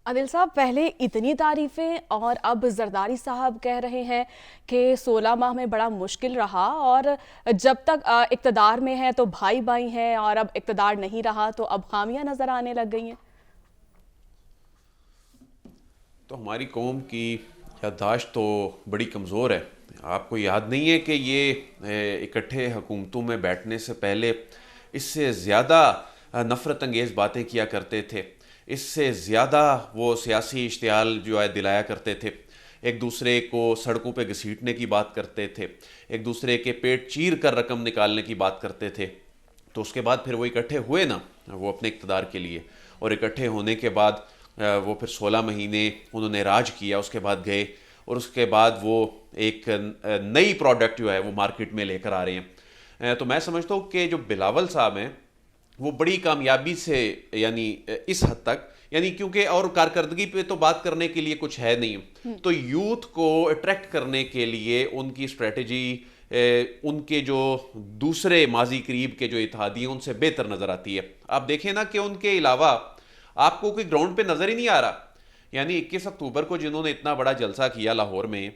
عادل صاحب، پہلے اتنی تعریفیں اور اب زرداری صاحب کہہ رہے ہیں کہ 16 ماہ میں بڑا مشکل رہا، اور جب تک اقتدار میں ہے تو بھائی بھائی ہیں، اور اب اقتدار نہیں رہا تو اب خامیاں نظر آنے لگ گئی ہیں۔ تو ہماری قوم کی یادداشت تو بڑی کمزور ہے۔ آپ کو یاد نہیں ہے کہ یہ اکٹھے حکومتوں میں بیٹھنے سے پہلے اس سے زیادہ نفرت انگیز باتیں کیا کرتے تھے، اس سے زیادہ وہ سیاسی اشتعال جو ہے دلایا کرتے تھے، ایک دوسرے کو سڑکوں پہ گھسیٹنے کی بات کرتے تھے، ایک دوسرے کے پیٹ چیر کر رقم نکالنے کی بات کرتے تھے۔ تو اس کے بعد پھر وہ اکٹھے ہوئے نا، وہ اپنے اقتدار کے لیے، اور اکٹھے ہونے کے بعد وہ پھر 16 مہینے انہوں نے راج کیا، اس کے بعد گئے اور اس کے بعد وہ ایک نئی پروڈکٹ جو ہے وہ مارکیٹ میں لے کر آ رہے ہیں۔ تو میں سمجھتا ہوں کہ جو بلاول صاحب ہیں وہ بڑی کامیابی سے، یعنی اس حد تک، یعنی کیونکہ اور کارکردگی پہ تو بات کرنے کے لیے کچھ ہے نہیں، تو یوتھ کو اٹریکٹ کرنے کے لیے ان کی اسٹریٹجی ان کے جو دوسرے ماضی قریب کے جو اتحادی ہیں ان سے بہتر نظر آتی ہے۔ آپ دیکھیں نا کہ ان کے علاوہ آپ کو کوئی گراؤنڈ پہ نظر ہی نہیں آ رہا۔ یعنی 21 اکتوبر کو جنہوں نے اتنا بڑا جلسہ کیا لاہور میں،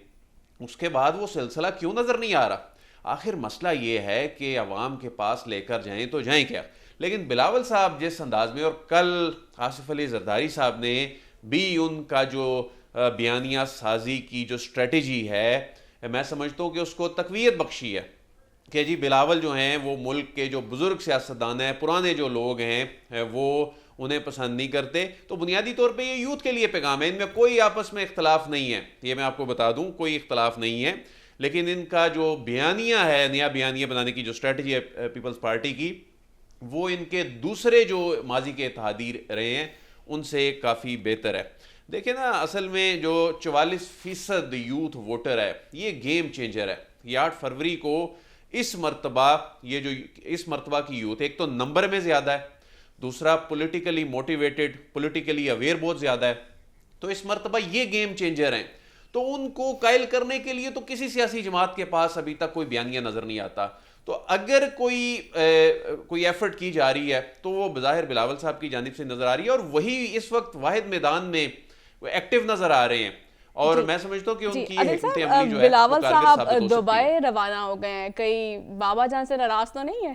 اس کے بعد وہ سلسلہ کیوں نظر نہیں آ رہا؟ آخر مسئلہ یہ ہے کہ عوام کے پاس لے کر جائیں تو جائیں کیا؟ لیکن بلاول صاحب جس انداز میں، اور کل آصف علی زرداری صاحب نے بھی ان کا جو بیانیہ سازی کی جو اسٹریٹجی ہے، میں سمجھتا ہوں کہ اس کو تقویت بخشی ہے کہ جی بلاول جو ہیں وہ ملک کے جو بزرگ سیاستدان ہیں، پرانے جو لوگ ہیں، وہ انہیں پسند نہیں کرتے۔ تو بنیادی طور پہ یہ یوتھ کے لیے پیغام ہے، ان میں کوئی آپس میں اختلاف نہیں ہے، یہ میں آپ کو بتا دوں، کوئی اختلاف نہیں ہے، لیکن ان کا جو بیانیہ ہے، نیا بیانیہ بنانے کی جو اسٹریٹجی ہے پیپلز پارٹی کی، وہ ان کے دوسرے جو ماضی کے اتحادی رہے ہیں ان سے کافی بہتر ہے۔ دیکھیں نا، اصل میں جو 44% یوتھ ووٹر ہے، یہ گیم چینجر ہے۔ یہ 8 فروری کو اس مرتبہ، یہ جو اس مرتبہ کی یوتھ، ایک تو نمبر میں زیادہ ہے، دوسرا پولیٹیکلی موٹیویٹڈ، پولیٹیکلی اویئر بہت زیادہ ہے، تو اس مرتبہ یہ گیم چینجر ہیں۔ تو ان کو قائل کرنے کے لیے تو کسی سیاسی جماعت کے پاس ابھی تک کوئی بیانیہ نظر نہیں آتا۔ تو اگر کوئی ایفرٹ کی جا رہی ہے تو وہ بظاہر بلاول صاحب کی جانب سے نظر آ رہی ہے، اور وہی اس وقت واحد میدان میں ایکٹیو نظر آ رہے ہیں، اور جی میں سمجھتا ہوں کہ ان جی کی عادل حکمت صاحب، عملی جو ہے وہ بلاول کارگر صاحب ثابت ہو سکتی ہے۔ دبئی روانہ ہو گئے ہیں، کئی بابا جان سے ناراض تو نہیں ہے؟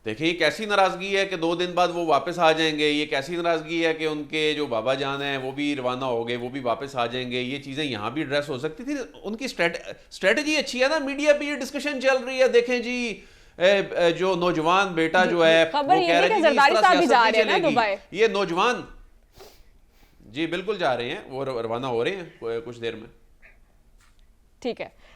دیکھیں، یہ کیسی ناراضگی ہے کہ 2 دن بعد وہ واپس آ جائیں گے؟ یہ کیسی ناراضگی ہے کہ ان کے جو بابا جان ہیں وہ بھی روانہ ہو گئے، وہ بھی واپس آ جائیں گے؟ یہ چیزیں یہاں بھی ایڈریس ہو سکتی تھی۔ ان کی اسٹریٹجی اچھی ہے نا، میڈیا پہ یہ ڈسکشن چل رہی ہے، دیکھیں جی جو نوجوان بیٹا جی جو جی، ہے خبر وہ یہ کہہ بھی رہا ہے کہ جی نہیں، اس زرداری طرح صاحب بھی سیاست جا نہیں رہے ہیں نا چلے گی۔ دبئی۔ یہ نوجوان جی بالکل جا رہے ہیں، وہ روانہ ہو رہے ہیں کچھ دیر میں۔ ٹھیک ہے۔